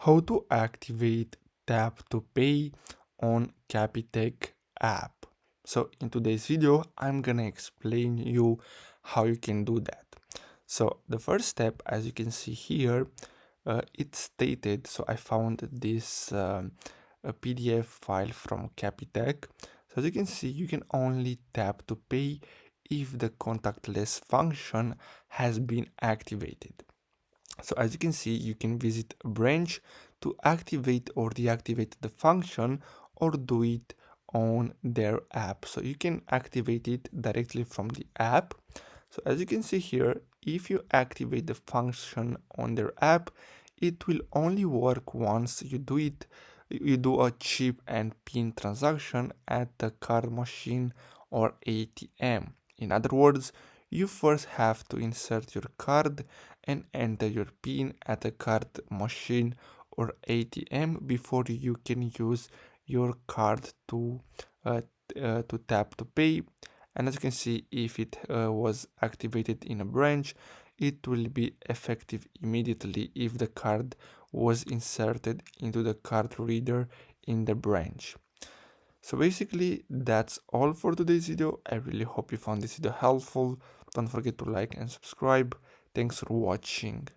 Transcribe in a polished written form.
how to activate tap to pay on Capitec app. So in today's video, I'm gonna explain you how you can do that. So the first step, as you can see here, it's stated, so I found this a PDF file from Capitec. So as you can see, you can only tap to pay if the contactless function has been activated. So as you can see, you can visit a branch to activate or deactivate the function or do it on their app. So you can activate it directly from the app. So as you can see here, if you activate the function on their app, it will only work once you do a chip and pin transaction at the card machine or ATM. In other words, you first have to insert your card and enter your PIN at a card machine or ATM before you can use your card to tap to pay. And as you can see, if it was activated in a branch, it will be effective immediately if the card was inserted into the card reader in the branch. So basically, that's all for today's video. I really hope you found this video helpful. Don't forget to like and subscribe. Thanks for watching.